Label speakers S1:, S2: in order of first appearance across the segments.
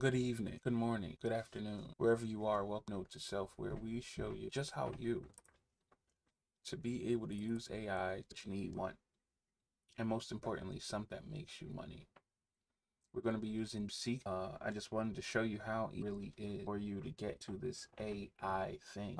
S1: Good evening, good morning, good afternoon, wherever you are. Welcome to Note to Self, where we show you just how to be able to use AI that you need one, and most importantly, something that makes you money. We're going to be using Seek. I just wanted to show you how it really is for you to get to this AI thing.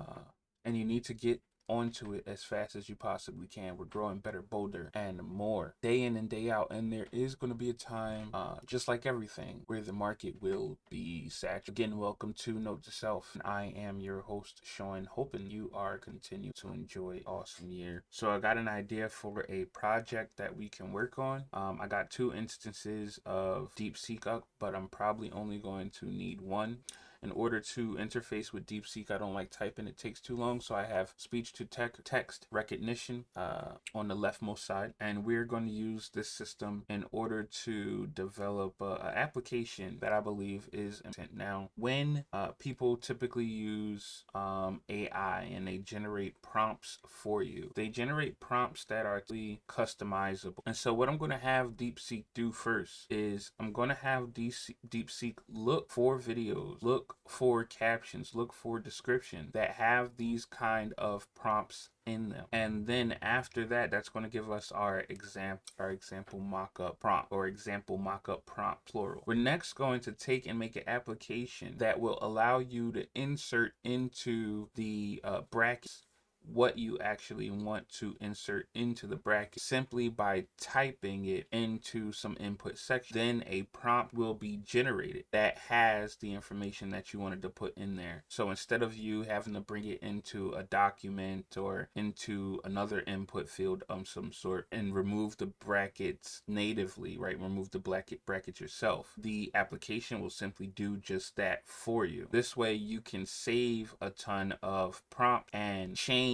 S1: And you need to get onto it as fast as you possibly can. We're growing better, bolder, and more day in and day out. And there is going to be a time, just like everything, where the market will be saturated. Again, welcome to Note to Self. I am your host, Sean, hoping you are continuing to enjoy an awesome year. So I got an idea for a project that we can work on. I got two instances of DeepSeek up, but I'm probably only going to need one. In order to interface with DeepSeek, I don't like typing, it takes too long, so I have speech to text recognition on the leftmost side, and we're going to use this system in order to develop an application that I believe is important. Now, when people typically use AI and they generate prompts for you, they generate prompts that are actually customizable. And so what I'm going to have DeepSeek do first is I'm going to have DeepSeek look for videos, look for captions, look for description that have these kind of prompts in them. And then after that, that's going to give us our example mock-up prompt, or example mock-up prompt plural. We're next going to take and make an application that will allow you to insert into the brackets what you actually want to insert into the bracket simply by typing it into some input section. Then a prompt will be generated that has the information that you wanted to put in there. So instead of you having to bring it into a document or into another input field of some sort and remove the brackets natively, right? Remove the brackets yourself. The application will simply do just that for you. This way you can save a ton of prompts and change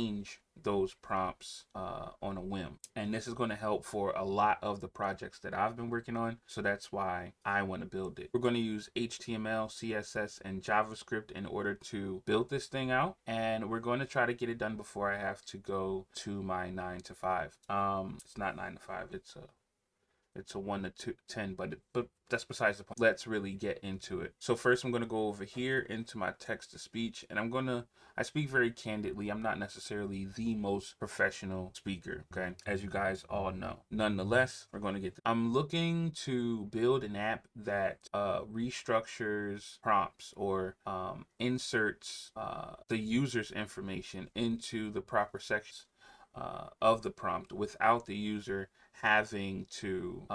S1: those prompts on a whim. And this is going to help for a lot of the projects that I've been working on. So that's why I want to build it. We're going to use HTML, CSS, and JavaScript in order to build this thing out. And we're going to try to get it done before I have to go to my 9 to 5. It's not 9 to 5. It's a 1 to 10, but that's besides the point. Let's really get into it. So first I'm going to go over here into my text to speech, and I speak very candidly. I'm not necessarily the most professional speaker, okay? As you guys all know. Nonetheless, we're going to get I'm looking to build an app that restructures prompts or inserts the user's information into the proper sections of the prompt without the user having to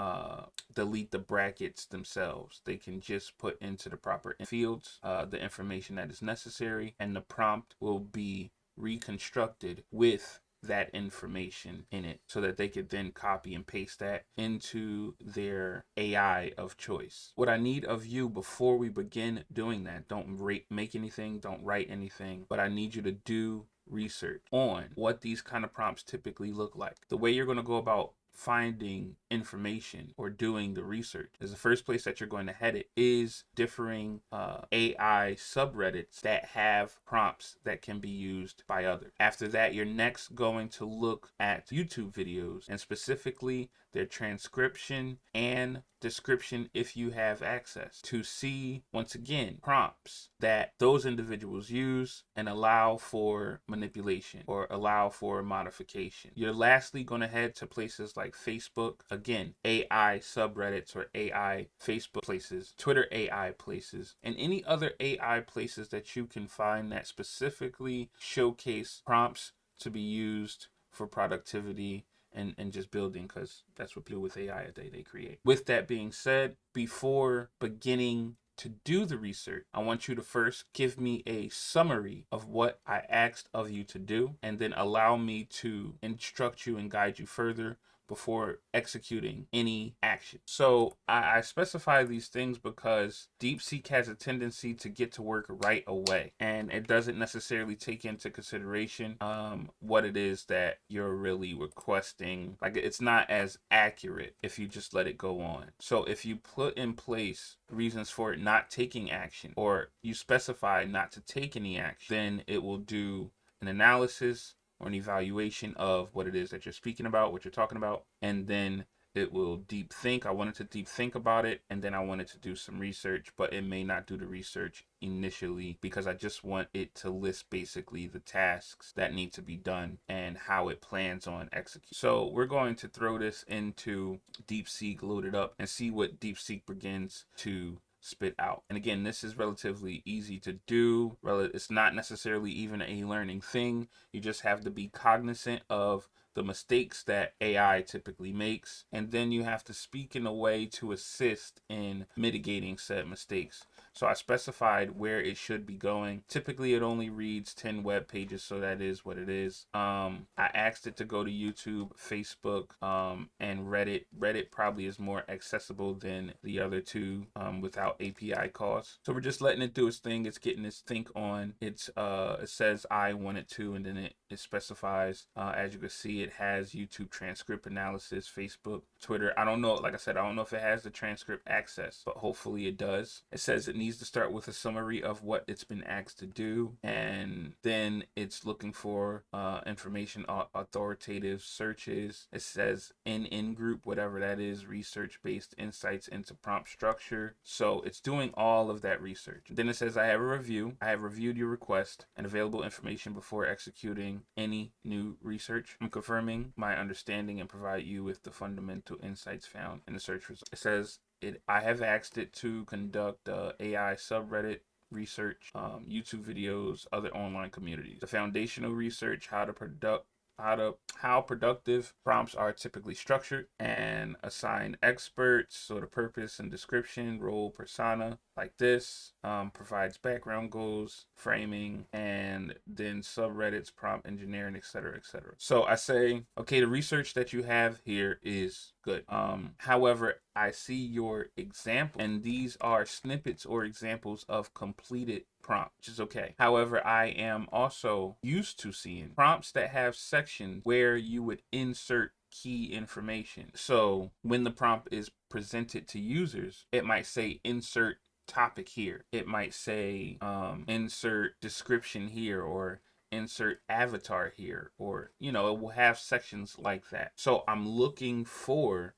S1: delete the brackets themselves. They can just put into the proper fields the information that is necessary, and the prompt will be reconstructed with that information in it so that they could then copy and paste that into their AI of choice. What I need of you before we begin doing that, don't make anything, don't write anything, but I need you to do research on what these kind of prompts typically look like. The way you're going to go about finding information or doing the research is the first place that you're going to head it is differing AI subreddits that have prompts that can be used by others. After that, you're next going to look at YouTube videos and specifically their transcription and description if you have access to see, once again, prompts that those individuals use and allow for manipulation or allow for modification. You're lastly going to head to places like Facebook, again, AI subreddits or AI Facebook places, Twitter AI places, and any other AI places that you can find that specifically showcase prompts to be used for productivity and just building, because that's what people with AI they create. With that being said, before beginning to do the research, I want you to first give me a summary of what I asked of you to do, and then allow me to instruct you and guide you further before executing any action. So I specify these things because DeepSeek has a tendency to get to work right away, and it doesn't necessarily take into consideration what it is that you're really requesting. Like, it's not as accurate if you just let it go on. So if you put in place reasons for it not taking action, or you specify not to take any action, then it will do an analysis or an evaluation of what it is that you're speaking about, what you're talking about, and then it will deep think. I wanted to deep think about it, and then I wanted to do some research, but it may not do the research initially because I just want it to list basically the tasks that need to be done and how it plans on executing. So we're going to throw this into DeepSeek, load it up, and see what DeepSeek begins to spit out. And again, this is relatively easy to do. It's not necessarily even a learning thing. You just have to be cognizant of the mistakes that AI typically makes, and then you have to speak in a way to assist in mitigating said mistakes. So I specified where it should be going. Typically it only reads 10 web pages, so that is what it is. I asked it to go to YouTube, Facebook, and Reddit. Reddit probably is more accessible than the other two without API calls. So we're just letting it do its thing. It's getting its think on. It says I want it to, and then it specifies. As you can see, it has YouTube transcript analysis, Facebook, Twitter. I don't know, like I said, I don't know if it has the transcript access, but hopefully it does. It says it needs to start with a summary of what it's been asked to do, and then it's looking for information, authoritative searches. It says in group, whatever that is, research-based insights into prompt structure. So it's doing all of that research. Then it says I have a review. I have reviewed your request and available information before executing any new research. I'm confirming my understanding and provide you with the fundamental insights found in the search results. It says I have asked it to conduct AI subreddit research, YouTube videos, other online communities. The foundational research, how productive prompts are typically structured, and assign experts, so the purpose and description, role, persona, like this, provides background goals, framing, and then subreddits, prompt engineering, etc., etc. So I say, okay, the research that you have here is good. However, I see your example, and these are snippets or examples of completed prompt, which is okay. However, I am also used to seeing prompts that have sections where you would insert key information. So when the prompt is presented to users, it might say insert topic here. It might say insert description here, or insert avatar here, or it will have sections like that. So I'm looking for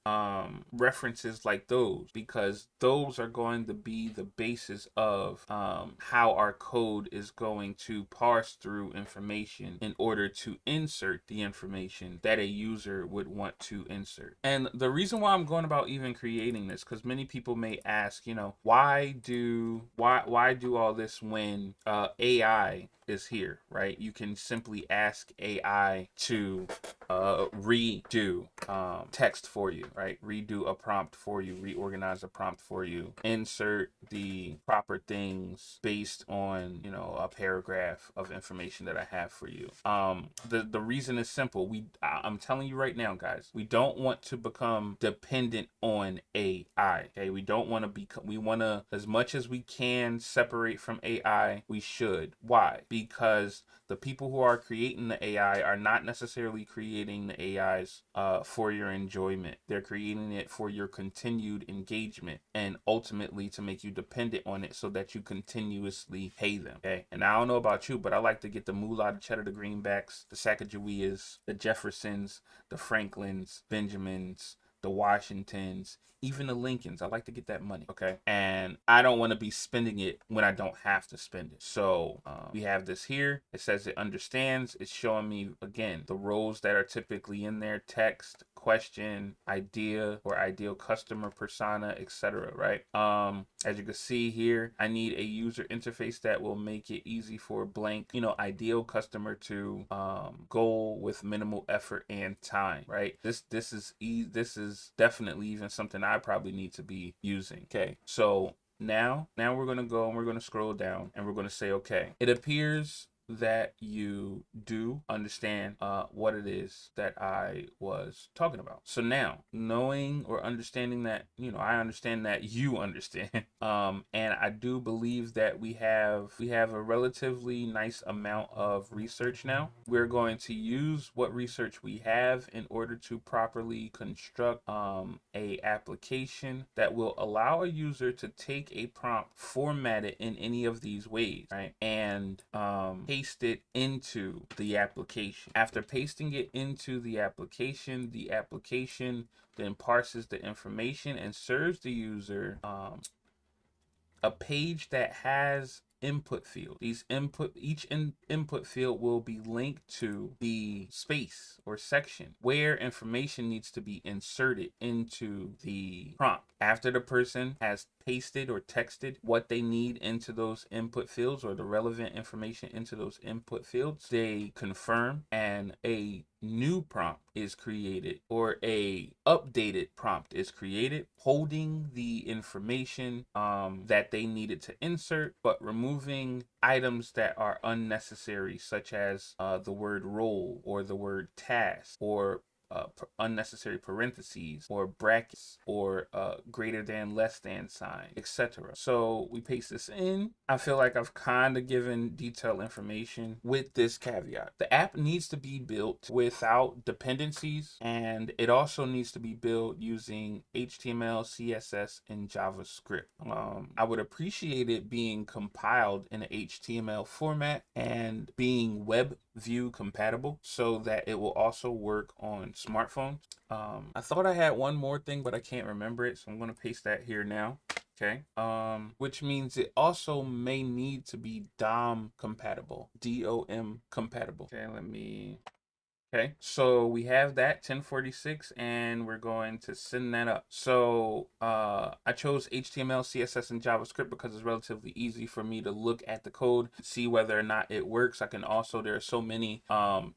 S1: references like those, because those are going to be the basis of how our code is going to parse through information in order to insert the information that a user would want to insert. And the reason why I'm going about even creating this, because many people may ask, why do all this when AI is here, right? You can simply ask AI to redo text for you, right? Redo a prompt for you, reorganize a prompt for you, insert the proper things based on, a paragraph of information that I have for you. The reason is simple. I'm telling you right now, guys, we don't want to become dependent on AI. Okay, we don't want to we want to, as much as we can, separate from AI. We should. Why? Because the people who are creating the AI are not necessarily creating the AIs for your enjoyment. They're creating it for your continued engagement, and ultimately to make you dependent on it so that you continuously pay them. Okay, and I don't know about you, but I like to get the moolah, the cheddar, the greenbacks, the Sacagaweas, the Jeffersons, the Franklins, Benjamins, the Washingtons, even the Lincolns. I like to get that money, okay? And I don't want to be spending it when I don't have to spend it. So we have this here. It says it understands. It's showing me, again, the roles that are typically in there: text, question, idea or ideal customer persona, etc., right? As you can see here, I need a user interface that will make it easy for blank, ideal customer to goal with minimal effort and time, right? This is definitely even something I probably need to be using. Okay, so now we're going to go and we're going to scroll down and we're going to say, okay, it appears that you do understand what it is that I was talking about. So now, knowing or understanding that, I understand that you understand, and I do believe that we have a relatively nice amount of research now. We're going to use what research we have in order to properly construct a application that will allow a user to take a prompt, format it in any of these ways, right? And paste it into the application. After pasting it into the application then parses the information and serves the user a page that has input field. Each input field will be linked to the space or section where information needs to be inserted into the prompt. After the person has pasted or texted what they need into those input fields or the relevant information into those input fields, they confirm and a new prompt is created or a updated prompt is created holding the information that they needed to insert, but removing items that are unnecessary, such as the word role or the word task or unnecessary parentheses or brackets or greater than less than sign, etc. So we paste this in. I feel like I've kind of given detailed information with this caveat. The app needs to be built without dependencies, and it also needs to be built using HTML, CSS, and JavaScript. I would appreciate it being compiled in an HTML format and being web view compatible so that it will also work on smartphones. I thought I had one more thing, but I can't remember it, so I'm going to paste that here now. Okay. Which means it also may need to be DOM compatible, DOM compatible. Okay, Okay, so we have that 1046 and we're going to send that up. So I chose HTML, CSS, and JavaScript because it's relatively easy for me to look at the code, see whether or not it works. I can also, there are so many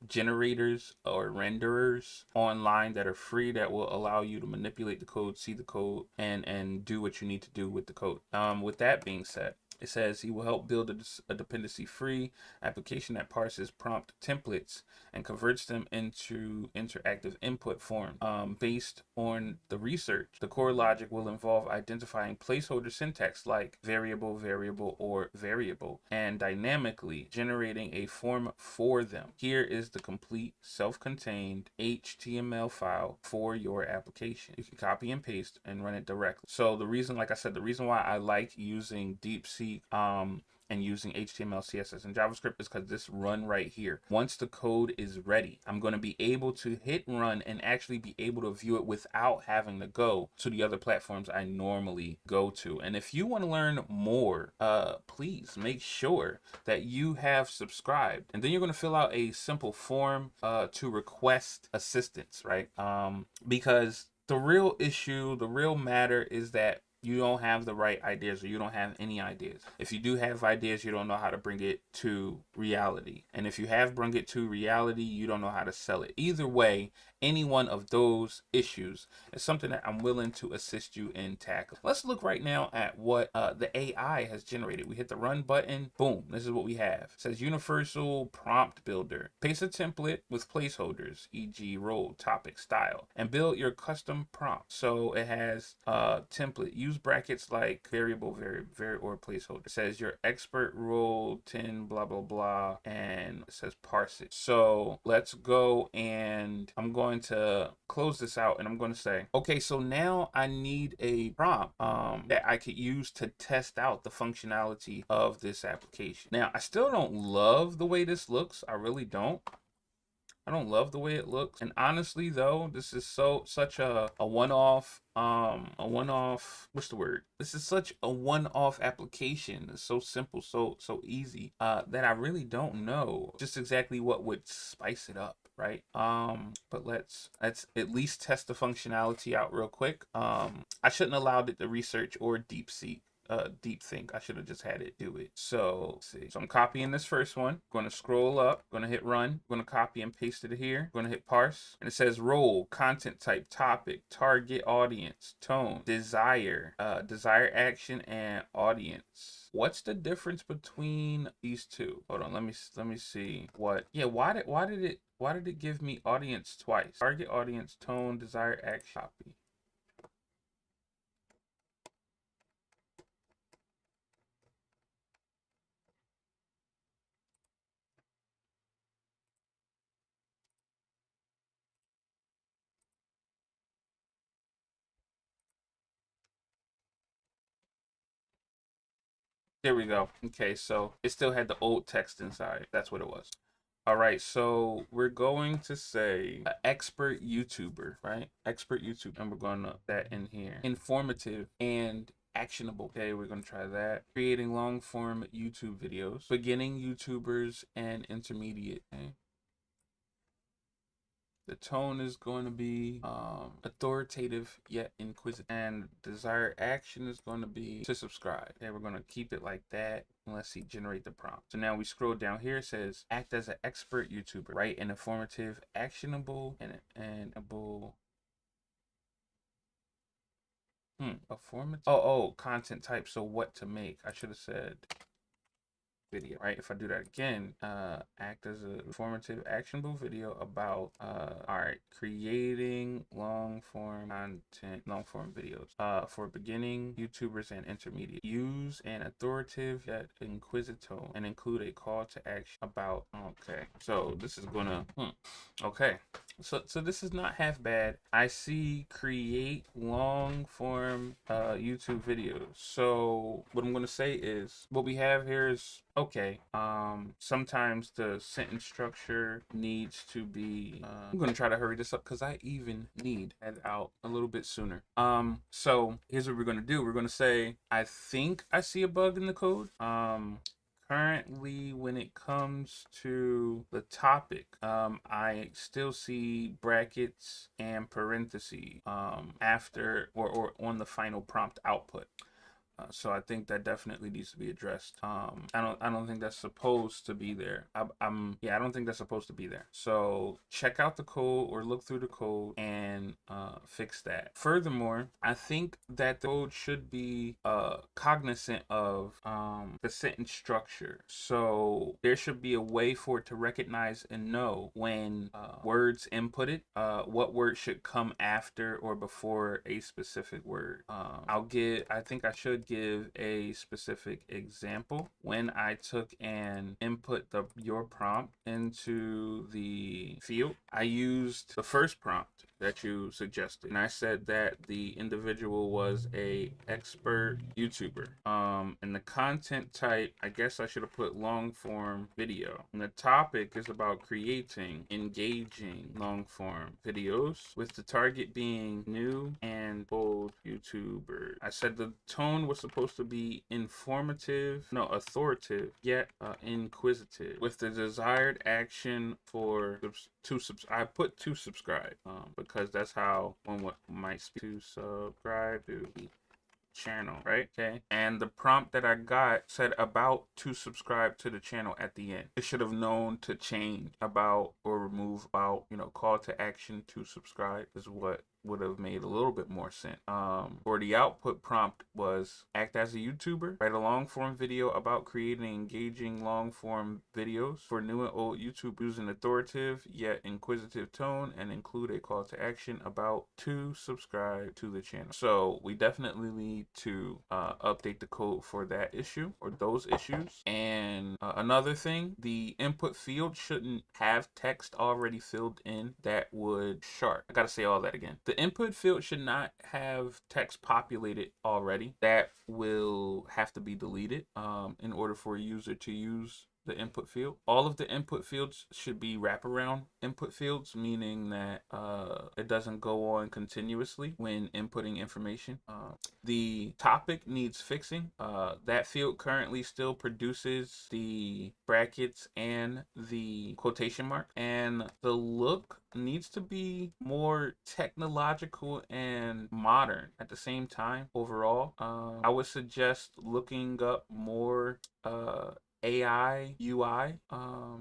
S1: generators or renderers online that are free that will allow you to manipulate the code, see the code, and do what you need to do with the code. With that being said, it says he will help build a dependency-free application that parses prompt templates and converts them into interactive input form. Based on the research, the core logic will involve identifying placeholder syntax like variable, variable, or variable, and dynamically generating a form for them. Here is the complete self-contained HTML file for your application. You can copy and paste and run it directly. So the reason, like I said, the reason why I like using DeepSeek and using HTML, CSS, and JavaScript is because this run right here. Once the code is ready, I'm going to be able to hit run and actually be able to view it without having to go to the other platforms I normally go to. And if you want to learn more, please make sure that you have subscribed. And then you're going to fill out a simple form to request assistance, right? Because the real issue, the real matter is that you don't have the right ideas or you don't have any ideas. If you do have ideas, you don't know how to bring it to reality. And if you have bring it to reality, you don't know how to sell it. Either way, any one of those issues is something that I'm willing to assist you in tackling. Let's look right now at what the AI has generated. We hit the run button. Boom. This is what we have. It says Universal Prompt Builder. Paste a template with placeholders, e.g. role, topic, style, and build your custom prompt. So it has template. Use brackets like variable, or placeholder. It says your expert role 10 blah blah blah, and it says parse it. So let's go, and I'm going to close this out and I'm going to say, okay, so now I need a prompt that I could use to test out the functionality of this application. Now, I still don't love the way this looks. I really don't. I don't love the way it looks. And honestly though, this is such a one-off what's the word? This is such a one-off application. It's so simple, so easy, that I really don't know just exactly what would spice it up, right? But let's at least test the functionality out real quick. I shouldn't have allowed it to research or deep think. I should have just had it do it. So let's see. So I'm copying this first one. Going to scroll up. Going to hit run. Going to copy and paste it here. Going to hit parse. And it says role, content type, topic, target audience, tone, desire, desire action, and audience. What's the difference between these two? Hold on. Let me see what. Yeah. Why did it give me audience twice? Target audience, tone, desire action, copy. There we go. Okay, so it still had the old text inside. That's what it was. All right, so we're going to say expert YouTuber, right? Expert YouTube, and we're going to that in here. Informative and actionable. Okay, we're going to try that. Creating long form YouTube videos. Beginning YouTubers and intermediate. Okay. The tone is going to be authoritative yet inquisitive. And desired action is going to be to subscribe. Okay, we're going to keep it like that. And let's see, generate the prompt. So now we scroll down here. It says, act as an expert YouTuber. Write an informative, actionable, and able. Informative. Oh, content type. So what to make? I should have said video, right? If I do that again, act as a informative, actionable video about, all right, creating long form content, long form videos, for beginning YouTubers and intermediate. Use an authoritative yet inquisitive tone and include a call to action about, okay. So this is gonna, okay. So this is not half bad. I see create long form YouTube videos. So what I'm gonna say is what we have here is okay. Sometimes the sentence structure needs to be. I'm gonna try to hurry this up because I even need it out a little bit sooner. So here's what we're gonna do. We're gonna say I think I see a bug in the code. Currently, when it comes to the topic, I still see brackets and parentheses after or on the final prompt output. So I think that definitely needs to be addressed. I don't think that's supposed to be there. Yeah, I don't think that's supposed to be there. So check out the code or look through the code and fix that. Furthermore, I think that the code should be cognizant of the sentence structure. So there should be a way for it to recognize and know when words inputted, what word should come after or before a specific word. I think I should give a specific example. When I took and input your prompt into the field, I used the first prompt that you suggested, and I said that the individual was a expert YouTuber. And the content type, I guess I should have put long form video. And the topic is about creating engaging long form videos with the target being new and old YouTuber. I said the tone was supposed to be authoritative, yet inquisitive, with the desired action for I put to subscribe, because that's how one might speak to subscribe to the channel, right? Okay. And the prompt that I got said about to subscribe to the channel at the end. It should have known to change about or remove about, call to action to subscribe is what would have made a little bit more sense. For the output prompt was act as a YouTuber, write a long form video about creating engaging long form videos for new and old YouTube using authoritative yet inquisitive tone and include a call to action about to subscribe to the channel. So we definitely need to update the code for that issue or those issues. And another thing, the input field shouldn't have text already filled in that would sharp. I gotta say all that again. The input field should not have text populated already. That will have to be deleted in order for a user to use the input field. All of the input fields should be wraparound input fields, meaning that it doesn't go on continuously when inputting information. The topic needs fixing. That field currently still produces the brackets and the quotation mark, and the look needs to be more technological and modern at the same time overall. I would suggest looking up more AI UI,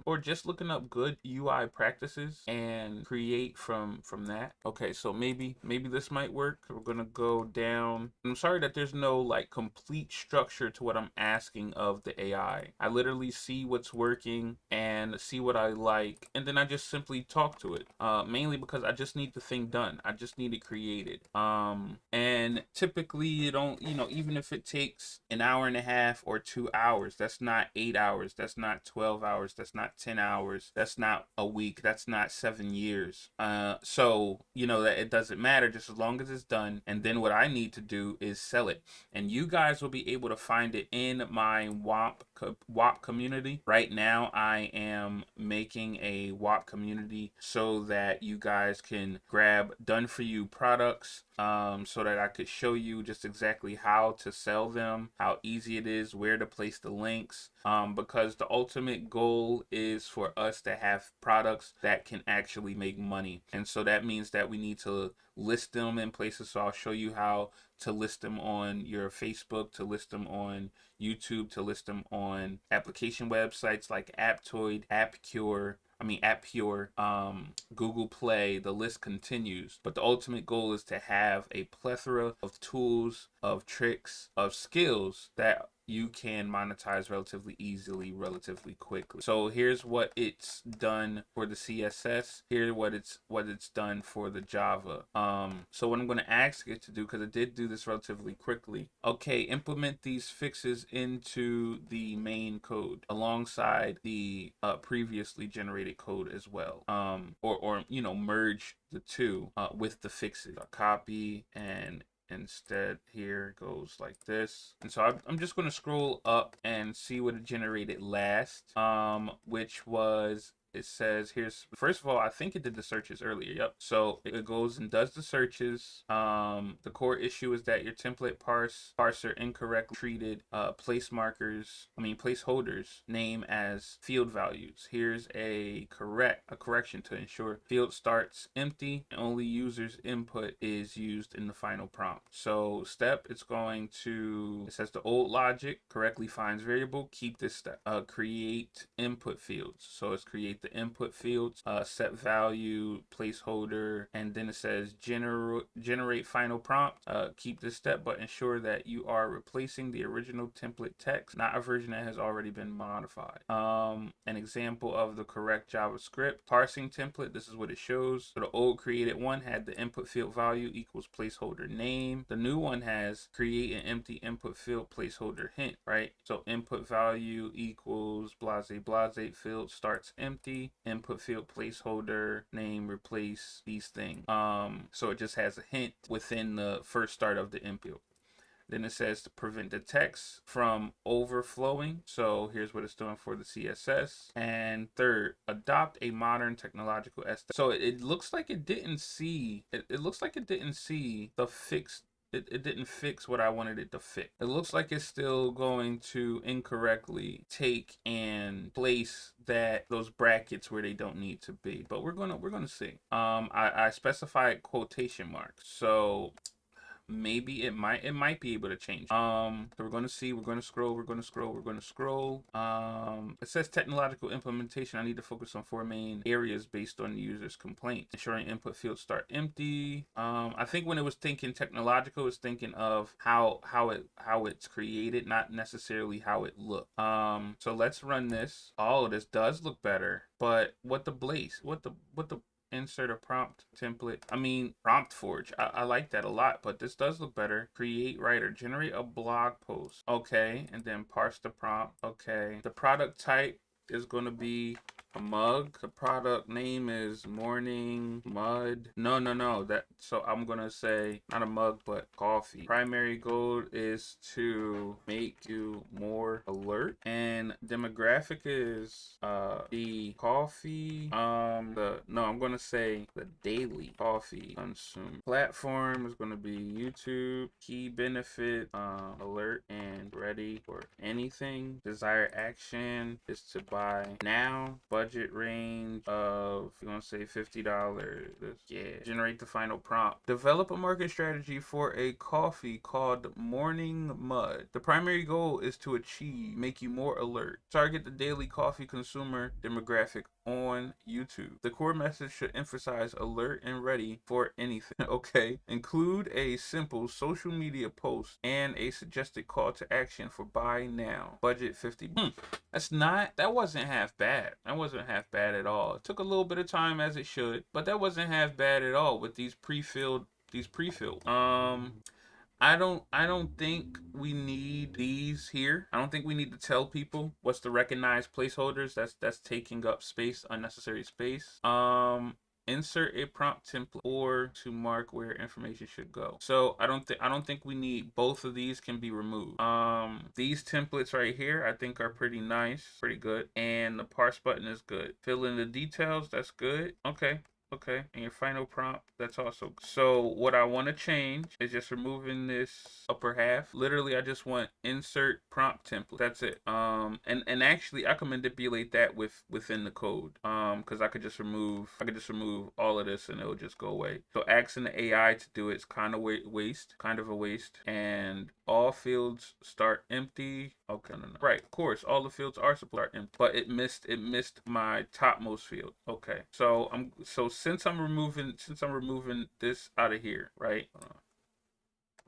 S1: or just looking up good UI practices and create from that. Okay, so maybe this might work. We're gonna go down. I'm sorry that there's no like complete structure to what I'm asking of the AI. I literally see what's working and see what I like, and then I just simply talk to it. Mainly because I just need the thing done. I just need it created. And typically you don't, even if it takes an hour and a half or 2 hours, that's not 8 8 hours. That's not 12 hours. That's not 10 hours. That's not a week. That's not 7 years. So, you know, that it doesn't matter just as long as it's done. And then what I need to do is sell it. And you guys will be able to find it in my WAP community. Right now, I am making a WAP community so that you guys can grab done for you products, so that I could show you just exactly how to sell them, how easy it is, where to place the links, because the ultimate goal is for us to have products that can actually make money. And so that means that we need to list them in places. So I'll show you how to list them on your Facebook, to list them on YouTube, to list them on application websites like Aptoid, AppPure, Google Play. The list continues. But the ultimate goal is to have a plethora of tools, of tricks, of skills that you can monetize relatively easily, relatively quickly. So here's what it's done for the CSS. Here's what it's done for the Java. So what I'm going to ask it to do, because it did do this relatively quickly. Okay, implement these fixes into the main code alongside the previously generated code as well. Or you know, merge the two with the fixes. Copy, and instead here goes like this. And so I'm just going to scroll up and see what it generated last, which was, it says here's, first of all, I think it did the searches earlier. Yep. So it goes and does the searches. The core issue is that your template parser incorrectly treated placeholders name as field values. Here's a correction to ensure field starts empty and only user's input is used in the final prompt. So step, it says the old logic correctly finds variable, keep this step. Create input fields. So it's create the input fields, set value, placeholder, and then it says generate final prompt. Keep this step, but ensure that you are replacing the original template text, not a version that has already been modified. An example of the correct JavaScript parsing template, this is what it shows. So the old created one had the input field value equals placeholder name. The new one has create an empty input field placeholder hint, right? So input value equals blase field starts empty, input field placeholder name replace these things. So it just has a hint within the first start of the input. Then it says to prevent the text from overflowing. So here's what it's doing for the CSS. And third, adopt a modern technological aesthetic. So it looks like it didn't see, it looks like it didn't see the fixed, it didn't fix what I wanted it to fix. It looks like it's still going to incorrectly take and place those brackets where they don't need to be. But we're gonna see. I specified quotation marks. So maybe it might be able to change. So we're going to see, we're going to scroll. It says technological implementation. I need to focus on 4 main areas based on the user's complaint. Ensuring input fields start empty. I think when it was thinking technological, it's thinking of how it's created, not necessarily how it looked. So let's run this. Oh, this does look better. But what the insert a prompt template. Prompt forge. I like that a lot, but this does look better. Create writer. Generate a blog post. Okay. And then parse the prompt. Okay. The product type is going to be a mug. The product name is Morning Mud. No. So I'm going to say not a mug, but coffee. Primary goal is to make you more alert. And demographic is the coffee. I'm going to say the daily coffee consume. Platform is going to be YouTube. Key benefit, alert and ready for anything. Desired action is to buy now. Budget range of, you're gonna say $50. Yeah. Generate the final prompt. Develop a market strategy for a coffee called Morning Mud. The primary goal is to make you more alert. Target the daily coffee consumer demographic on YouTube. The core message should emphasize alert and ready for anything. Okay. Include a simple social media post and a suggested call to action for buy now. Budget 50. That wasn't half bad. That wasn't half bad at all. It took a little bit of time, as it should, but that wasn't half bad at all with these pre-filled. I don't think we need these here. I don't think we need to tell people what's the recognized placeholders. That's taking up space, unnecessary space. Insert a prompt template or to mark where information should go. So I don't think we need both of these can be removed. These templates right here I think are pretty nice, pretty good. And the parse button is good. Fill in the details, that's good. Okay. Okay, and your final prompt, that's also good. So what I want to change is just removing this upper half. Literally, I just want insert prompt template. That's it. And actually, I can manipulate that within the code. Because I could just remove all of this and it'll just go away. So asking the AI to do it's kind of kind of a waste. And all fields start empty. Okay, no. Right, of course, all the fields are supposed to start empty, but it missed my topmost field. Okay, so since I'm removing this out of here, right?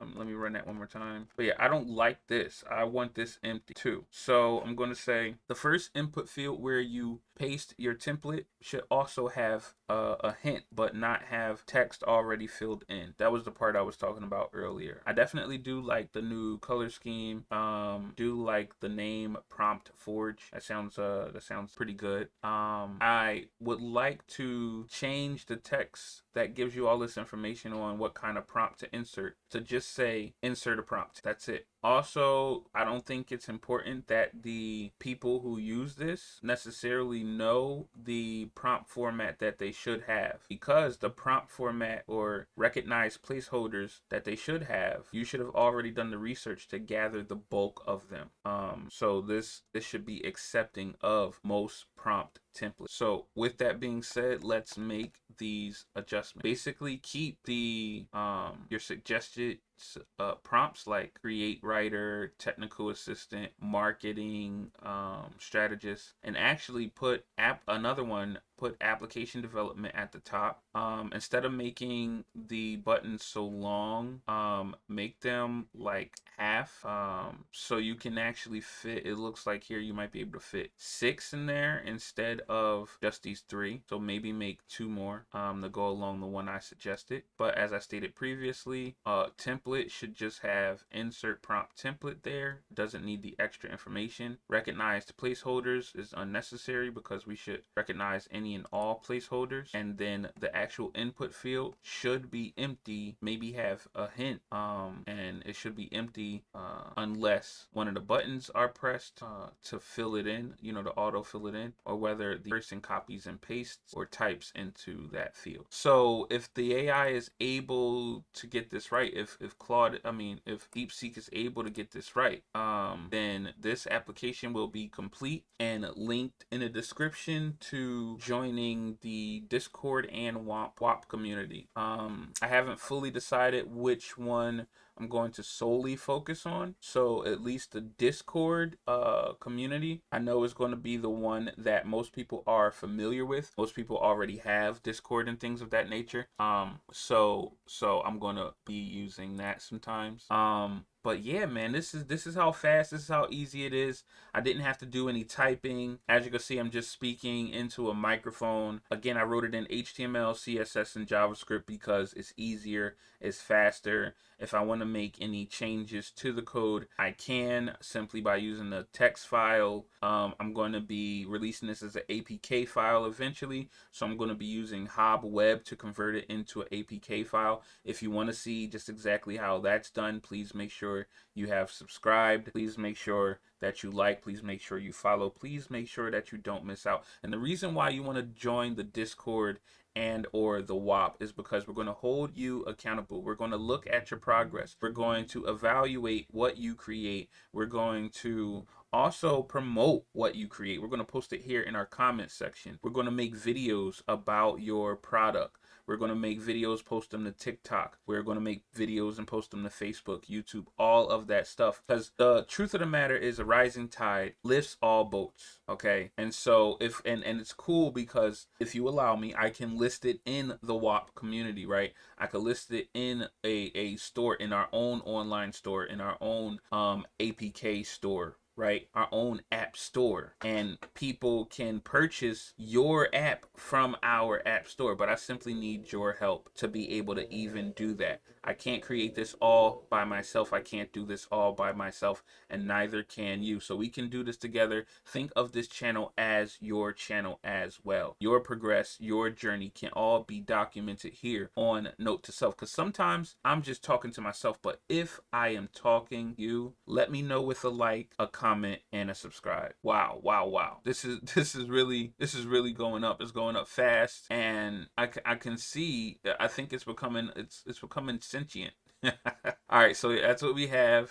S1: Let me run that one more time. But yeah, I don't like this. I want this empty too. So I'm going to say the first input field where you paste your template should also have a hint, but not have text already filled in. That was the part I was talking about earlier. I definitely do like the new color scheme. Do like the name Prompt Forge. That sounds pretty good. I would like to change the text that gives you all this information on what kind of prompt to insert to just say insert a prompt. That's it. Also, I don't think it's important that the people who use this necessarily know the prompt format that they should have, because the prompt format or recognized placeholders that they should have, you should have already done the research to gather the bulk of them. So this should be accepting of most prompt templates. So with that being said, let's make these adjustments. Basically, keep the your suggested prompts like create writer, technical assistant, marketing, strategist, and actually put application development at the top. Instead of making the buttons so long, make them like half, so you can actually fit, it looks like here you might be able to fit 6 in there instead of just these 3. So maybe make 2 more to go along the one I suggested. But as I stated previously, template should just have insert prompt template there. Doesn't need the extra information. Recognized placeholders is unnecessary because we should recognize any and all placeholders. And then the actual input field should be empty, maybe have a hint, and it should be empty unless one of the buttons are pressed to fill it in, to auto fill it in, or whether the person copies and pastes or types into that field. So if the AI is able to get this right, if DeepSeek is able to get this right, then this application will be complete and linked in the description to joining the Discord and WAP community. I haven't fully decided which one I'm going to solely focus on. So at least the Discord community, I know is going to be the one that most people are familiar with. Most people already have Discord and things of that nature. So I'm going to be using that sometimes. But yeah, man, this is how fast, this is how easy it is. I didn't have to do any typing. As you can see, I'm just speaking into a microphone. Again, I wrote it in HTML, CSS, and JavaScript because it's easier, it's faster. If I want to make any changes to the code, I can simply by using the text file. I'm going to be releasing this as an APK file eventually. So I'm going to be using Hob Web to convert it into an APK file. If you want to see just exactly how that's done, please make sure you have subscribed. Please make sure that you like. Please make sure you follow. Please make sure that you don't miss out. And the reason why you want to join the Discord and or the WAP is because we're going to hold you accountable. We're going to look at your progress. We're going to evaluate what you create. We're going to also promote what you create. We're going to post it here in our comment section. We're going to make videos about your product. We're going to make videos, post them to TikTok. We're going to make videos and post them to Facebook, YouTube, all of that stuff. Because the truth of the matter is a rising tide lifts all boats, okay? And so and it's cool because if you allow me, I can list it in the WAP community, right? I could list it in a store, in our own online store, in our own APK store, right? Our own app store, and people can purchase your app from our app store. But I simply need your help to be able to even do that. I can't create this all by myself. I can't do this all by myself, and neither can you. So we can do this together. Think of this channel as your channel as well. Your progress, your journey can all be documented here on Note to Self. Because sometimes I'm just talking to myself, but if I am talking you, let me know with a like, a comment, and a subscribe. Wow, wow, wow. This is really going up. It's going up fast, and I can see. I think it's becoming sentient. All right, so that's what we have.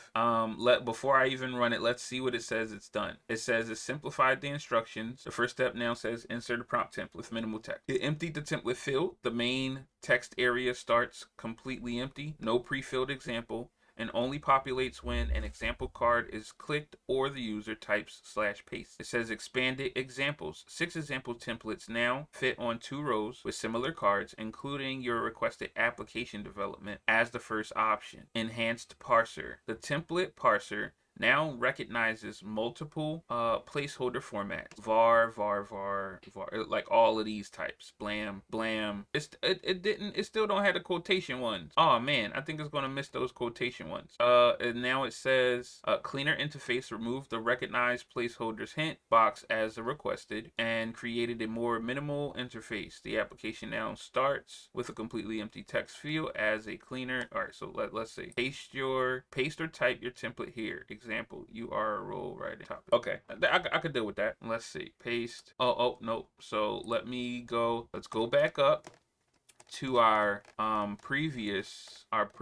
S1: Before I even run it, let's see what it says it's done. It says it simplified the instructions. The first step now says insert a prompt template with minimal text. It emptied the template field. The main text area starts completely empty. No pre-filled example, and only populates when an example card is clicked or the user types /paste. It says expanded examples. 6 example templates now fit on 2 rows with similar cards, including your requested application development as the first option. Enhanced parser. The template parser now recognizes multiple placeholder formats: var, like all of these types, blam, blam. It still don't have the quotation ones. Oh man, I think it's gonna miss those quotation ones. And now it says cleaner interface, remove the recognize placeholders hint box as requested, and created a more minimal interface. The application now starts with a completely empty text field as a cleaner. All right, so let's see. Paste or type your template here. Example, you are a role writing topic. Okay, I could deal with that. Let's see. Paste. Oh, no. So let's go back up to our previous not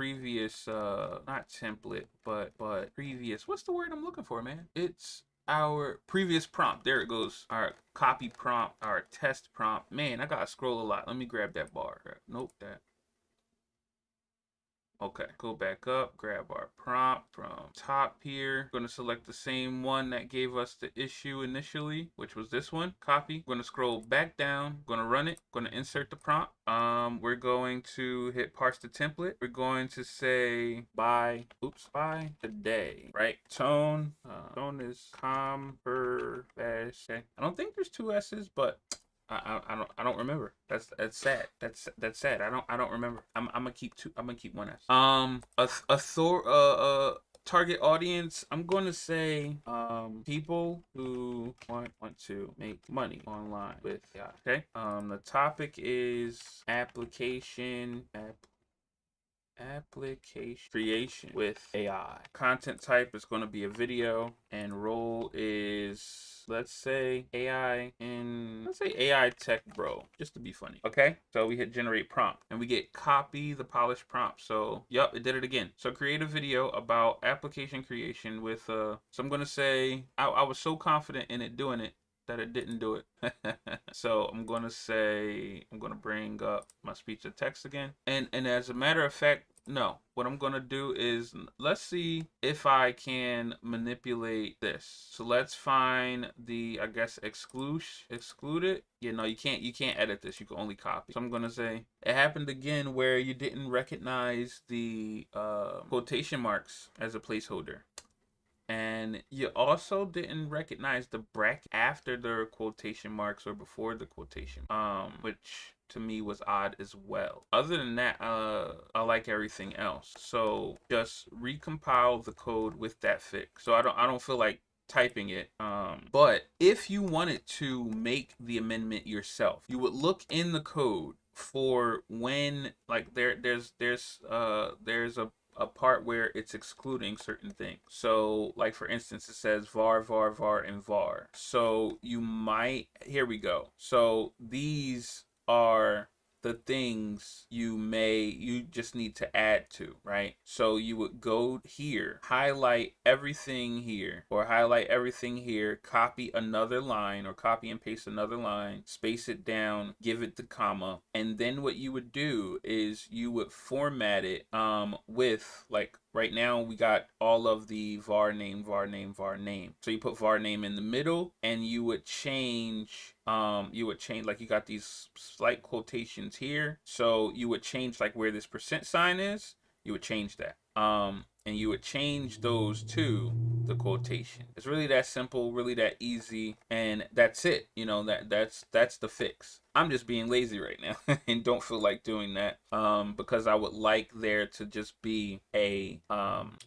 S1: template, but previous, what's the word I'm looking for, man? It's our previous prompt. There it goes. Our copy prompt, our test prompt. Man, I gotta scroll a lot. Let me grab that bar. Nope, that. Okay, go back up, grab our prompt from top here. We're going to select the same one that gave us the issue initially, which was this one. Copy. We're going to scroll back down, going to run it, going to insert the prompt. We're going to hit parse the template. We're going to say by today, right? Tone is okay. I don't think there's 2 S's, but I don't remember. That's sad. That's sad. I don't remember. I'm gonna keep 1 S. Target audience, I'm going to say people who want to make money online with AI. Okay. The topic is application creation with AI. Content type is going to be a video, and role is, let's say AI tech bro, just to be funny. Okay, so we hit generate prompt and we get copy the polished prompt. So yep, it did it again. So create a video about application creation with so I'm going to say I was so confident in it doing it that it didn't do it. So I'm going to bring up my speech to text again. And as a matter of fact, no, what I'm going to do is, let's see if I can manipulate this. So let's find the, I guess, exclude it. Yeah, no, you can't edit this. You can only copy. So I'm going to say it happened again where you didn't recognize the quotation marks as a placeholder. And you also didn't recognize the bracket after the quotation marks or before the quotation, which to me was odd as well. Other than that, I like everything else. So just recompile the code with that fix. So I don't feel like typing it. But if you wanted to make the amendment yourself, you would look in the code for when, like, there's a part where it's excluding certain things. So like for instance, it says var, and var. So you might, here we go. So these are the things you just need to add to, right? So you would go here, highlight everything here, or highlight everything here, copy another line or copy and paste another line, space it down, give it the comma, and then what you would do is you would format it with, like, right now we got all of the var name. So you put var name in the middle, and you would change like, you got these slight quotations here. So you would change like where this % sign is. You would change that. and you would change those to the quotation. It's really that simple, really that easy, and that's it. You know, that's the fix. I'm just being lazy right now and don't feel like doing that because I would like there to just be I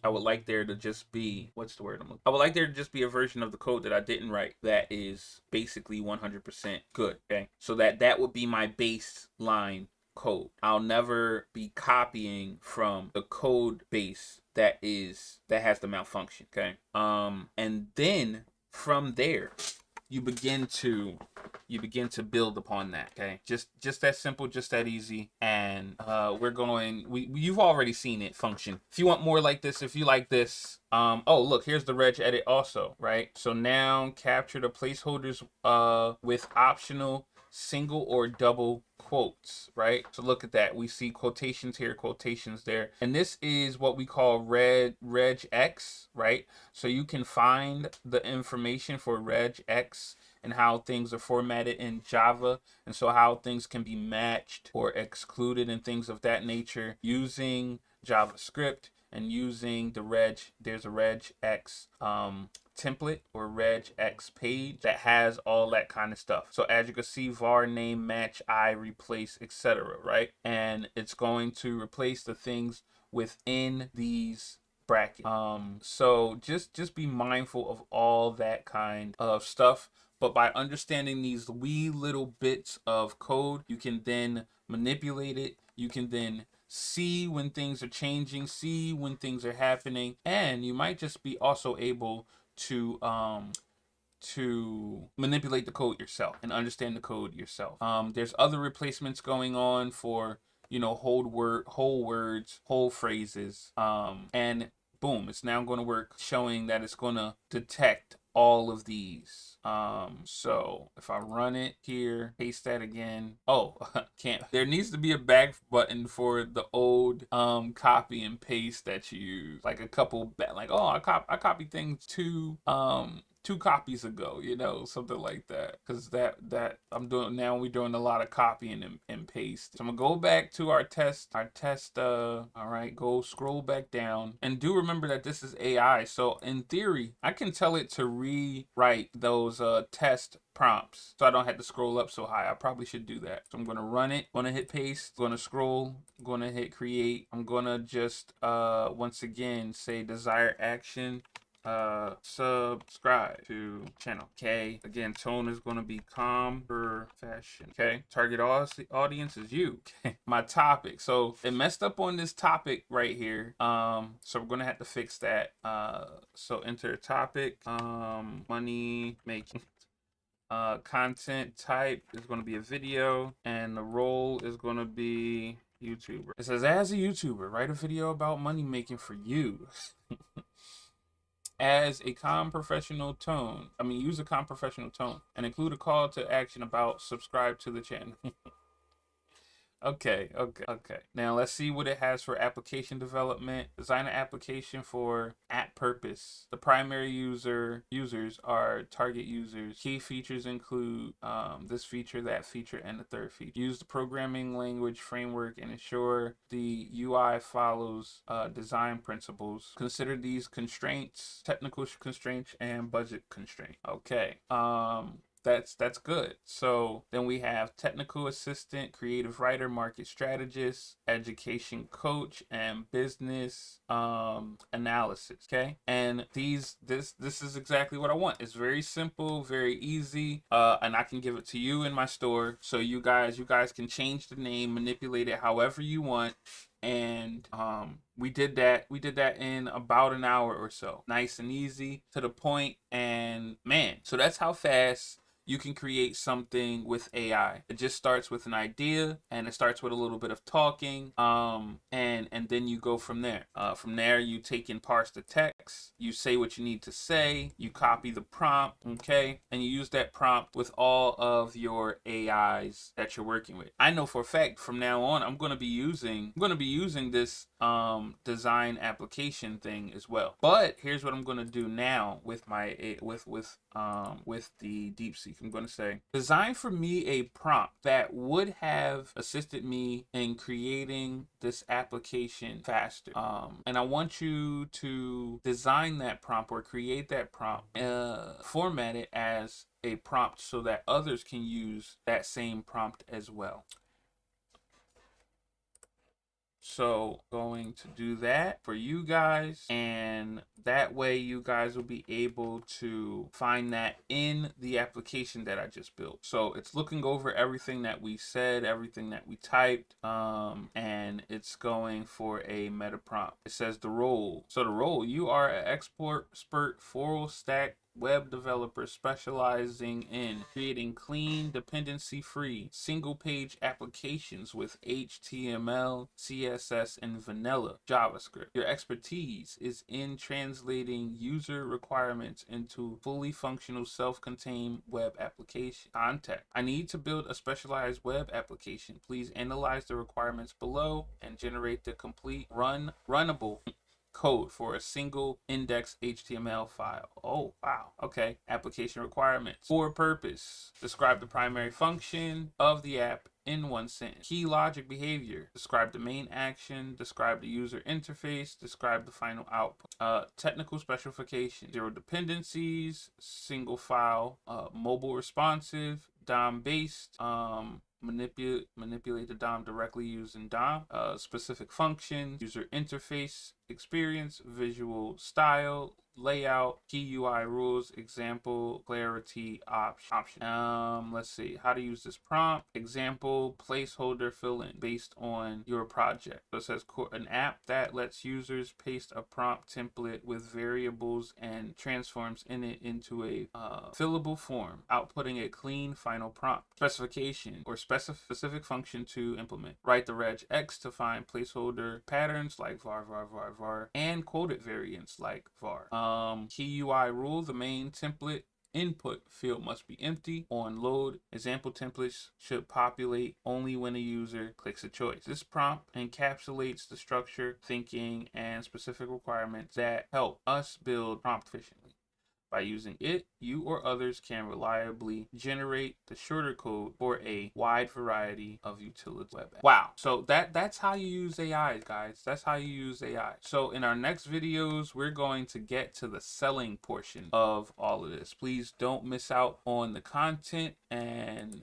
S1: would like there to just be, what's the word I'm looking, I would like there to just be a version of the code that I didn't write that is basically 100% good. Okay, so that would be my baseline code. I'll never be copying from the code base that has the malfunction. Okay, and then from there you begin to build upon that. Okay, just that simple, just that easy. And you've already seen it function. If you want more like this, if you like this, oh look, here's the reg edit also, right? So now capture the placeholders with optional single or double quotes, right? So look at that. We see quotations here, quotations there. And this is what we call regx, right? So you can find the information for regx and how things are formatted in Java, and so how things can be matched or excluded and things of that nature using JavaScript and using there's a regx template or regx page that has all that kind of stuff. So as you can see, var name match I replace etc, right? And it's going to replace the things within these brackets. So just be mindful of all that kind of stuff. But by understanding these wee little bits of code, you can then manipulate it. You can then see when things are changing, see when things are happening, and you might just be also able to manipulate the code yourself and understand the code yourself. There's other replacements going on for, you know, whole words, whole phrases, and boom, it's now going to work, showing that it's going to detect all of these. So if I run it here, paste that again. Oh, can't. There needs to be a back button for the old copy and paste that you use. Like a couple, like, oh, I copy things to 2 copies ago, you know, something like that. Because that I'm doing now, we're doing a lot of copying and paste. So I'm gonna go back to our test. All right, go scroll back down, and do remember that this is AI. So in theory, I can tell it to rewrite those test prompts, so I don't have to scroll up so high. I probably should do that. So I'm gonna run it, gonna hit paste, gonna scroll, gonna hit create. I'm gonna just once again say desired action, subscribe to channel. Okay, again, tone is going to be calm fashion. Okay, target audience is you. Okay, my topic, so it messed up on this topic right here, so we're gonna have to fix that. So enter topic, money making. Content type is going to be a video, and the role is going to be YouTuber. It says, as a YouTuber, write a video about money making for you. As a calm professional tone, use a calm professional tone and include a call to action about subscribe to the channel. Okay. Now let's see what it has for application development. Design an application for app purpose. The primary users are target users. Key features include this feature, that feature, and the third feature. Use the programming language framework and ensure the UI follows design principles. Consider these constraints, technical constraints, and budget constraints. Okay. That's good. So then we have technical assistant, creative writer, market strategist, education coach, and business analysis. Okay, and this is exactly what I want. It's very simple, very easy, and I can give it to you in my store. So you guys can change the name, manipulate it however you want. And we did that in about an hour or so. Nice and easy, to the point, and man, so that's how fast you can create something with AI. It just starts with an idea, and it starts with a little bit of talking, and then you go from there. From there, you take and parse the text, you say what you need to say, you copy the prompt, okay, and you use that prompt with all of your AIs that you're working with. I know for a fact from now on, I'm going to be using this design application thing as well. But here's what I'm going to do now with my with with the DeepSeek. I'm going to say, design for me a prompt that would have assisted me in creating this application faster. And I want you to design that prompt or create that prompt, format it as a prompt so that others can use that same prompt as well. So going to do that for you guys, and that way you guys will be able to find that in the application that I just built. So it's looking over everything that we said, everything that we typed, and it's going for a meta prompt. It says the role. So the role, you are an expert full stack web developer specializing in creating clean, dependency-free, single-page applications with HTML, CSS, and vanilla JavaScript. Your expertise is in translating user requirements into fully functional, self-contained web application. Context: I need to build a specialized web application. Please analyze the requirements below and generate the complete runnable code for a single index HTML file. Oh, wow. Okay. Application requirements. For purpose. Describe the primary function of the app in one sentence. Key logic behavior. Describe the main action. Describe the user interface. Describe the final output. Technical specification. Zero dependencies. Single file. Mobile responsive. DOM based. Manipulate the DOM directly using DOM. Specific functions, user interface experience, visual style, layout, key UI rules, example, clarity, option. Let's see how to use this prompt. Example, placeholder fill in based on your project. So it says an app that lets users paste a prompt template with variables and transforms in it into a fillable form, outputting a clean final prompt. Specification or specific function to implement. Write the regex to find placeholder patterns like var, and quoted variants like var. Key UI rule, the main template input field must be empty. On load, example templates should populate only when a user clicks a choice. This prompt encapsulates the structure, thinking, and specific requirements that help us build prompt efficiently. By using it, you or others can reliably generate the shorter code for a wide variety of utility web apps. Wow. So that's how you use AI, guys. That's how you use AI. So in our next videos, we're going to get to the selling portion of all of this. Please don't miss out on the content, and